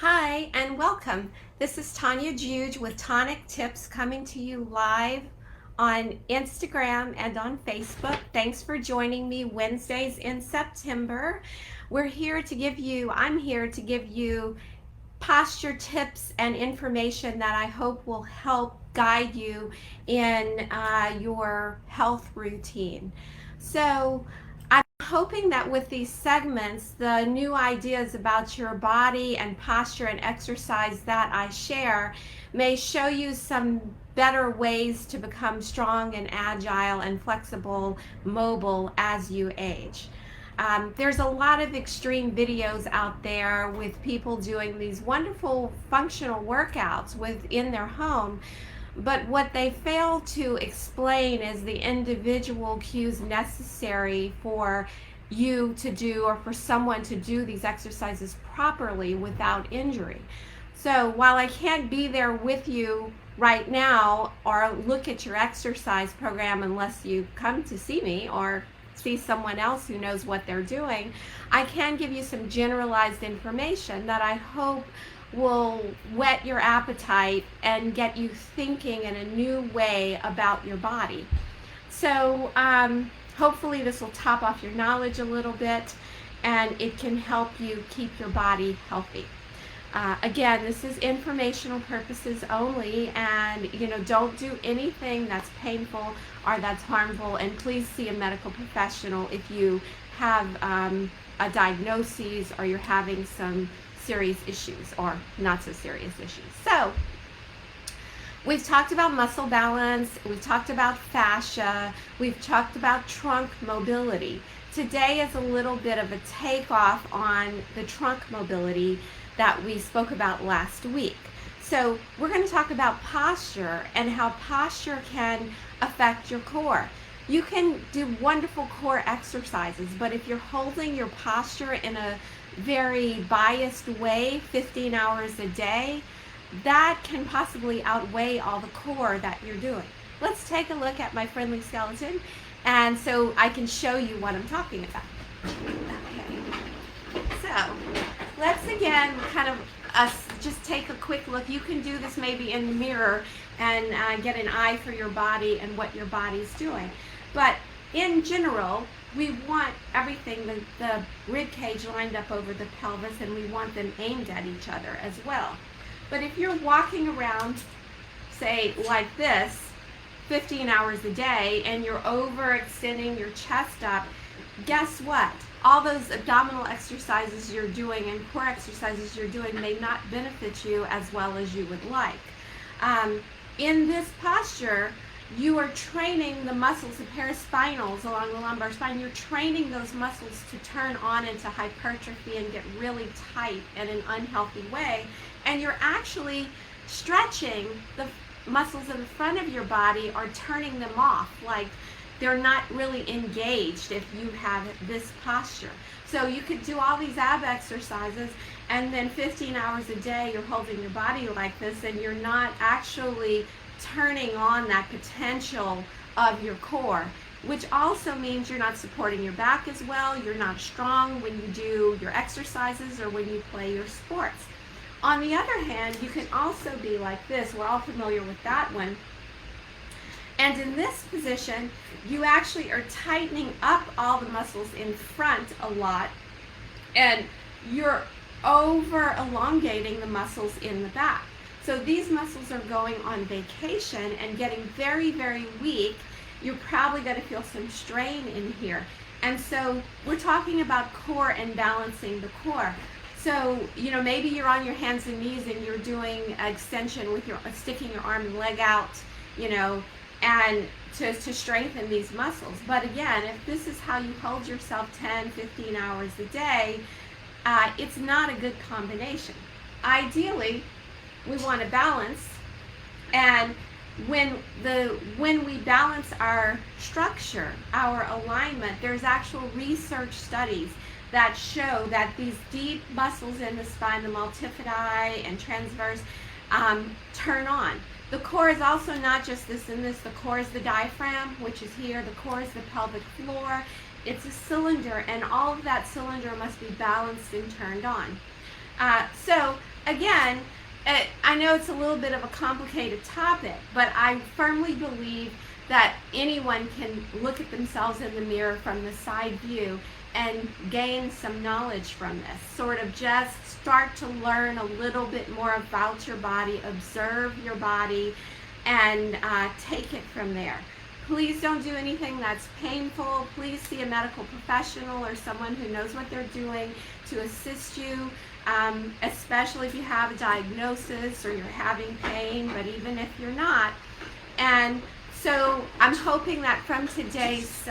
Hi and welcome. This is Tanya Juge with Tonic Tips coming to you live on Instagram and on Facebook. Thanks for joining me Wednesdays in September. I'm here to give you posture tips and information that I hope will help guide you in your health routine. So I'm hoping that with these segments, the new ideas about your body and posture and exercise that I share may show you some better ways to become strong and agile and flexible, mobile as you age. There's a lot of extreme videos out there with people doing these wonderful functional workouts within their home, but what they fail to explain is the individual cues necessary for you to do or for someone to do these exercises properly without injury. So while I can't be there with you right now or look at your exercise program unless you come to see me or see someone else who knows what they're doing, I can give you some generalized information that I hope will whet your appetite and get you thinking in a new way about your body. So hopefully this will top off your knowledge a little bit and it can help you keep your body healthy. Again, this is informational purposes only, and don't do anything that's painful or that's harmful, and please see a medical professional if you have a diagnosis or you're having some serious issues or not so serious issues. So we've talked about muscle balance, we've talked about fascia, we've talked about trunk mobility. Today is a little bit of a takeoff on the trunk mobility that we spoke about last week. So we're going to talk about posture and how posture can affect your core. You can do wonderful core exercises, but if you're holding your posture in a very biased way 15 hours a day, that can possibly outweigh all the core that you're doing. Let's take a look at my friendly skeleton, and so I can show you what I'm talking about. Okay. So let's again kind of just take a quick look. You can do this maybe in the mirror and get an eye for your body and what your body's doing. But in general, we want everything, the rib cage lined up over the pelvis, and we want them aimed at each other as well. But if you're walking around, say like this, 15 hours a day, and you're overextending your chest up, guess what? All those abdominal exercises you're doing and core exercises you're doing may not benefit you as well as you would like. In this posture, you are training the muscles, the paraspinals along the lumbar spine. You're training those muscles to turn on into hypertrophy and get really tight in an unhealthy way. And you're actually stretching the muscles in the front of your body or turning them off. Like they're not really engaged if you have this posture. So you could do all these ab exercises and then 15 hours a day you're holding your body like this and you're not actually turning on that potential of your core, which also means you're not supporting your back as well. You're not strong when you do your exercises or when you play your sports. On the other hand, you can also be like this. We're all familiar with that one. And in this position, you actually are tightening up all the muscles in front a lot, and you're over elongating the muscles in the back. So these muscles are going on vacation and getting very, very weak. You're probably going to feel some strain in here. And so we're talking about core and balancing the core. So, maybe you're on your hands and knees and you're doing extension with sticking your arm and leg out, and to strengthen these muscles. But again, if this is how you hold yourself 10, 15 hours a day, it's not a good combination. Ideally, we want to balance, and when we balance our structure, our alignment, there's actual research studies that show that these deep muscles in the spine, the multifidi and transverse, turn on. The core is also not just this and this. The core is the diaphragm, which is here. The core is the pelvic floor. It's a cylinder, and all of that cylinder must be balanced and turned on. So again, I know it's a little bit of a complicated topic, but I firmly believe that anyone can look at themselves in the mirror from the side view and gain some knowledge from this. Sort of just start to learn a little bit more about your body, observe your body, and take it from there. Please don't do anything that's painful. Please see a medical professional or someone who knows what they're doing to assist you, especially if you have a diagnosis or you're having pain, but even if you're not. And so I'm hoping that from today's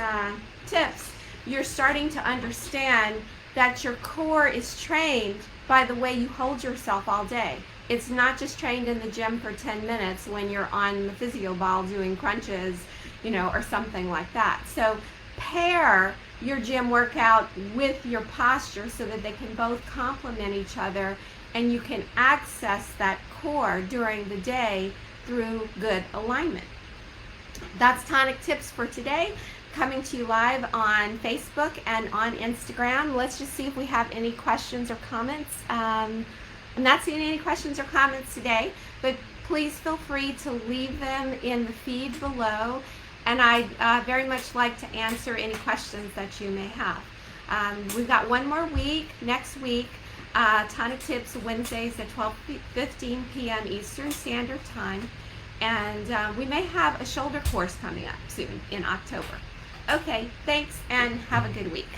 tips, you're starting to understand that your core is trained by the way you hold yourself all day. It's not just trained in the gym for 10 minutes when you're on the physio ball doing crunches, or something like that. So pair your gym workout with your posture so that they can both complement each other, and you can access that core during the day through good alignment. That's Tonic Tips for today, coming to you live on Facebook and on Instagram. Let's just see if we have any questions or comments. I'm not seeing any questions or comments today, but please feel free to leave them in the feed below, and I'd very much like to answer any questions that you may have. We've got one more week, next week, Tonic Tips Wednesdays at 12:15 p.m. Eastern Standard Time, and we may have a shoulder course coming up soon in October. Okay, thanks, and have a good week.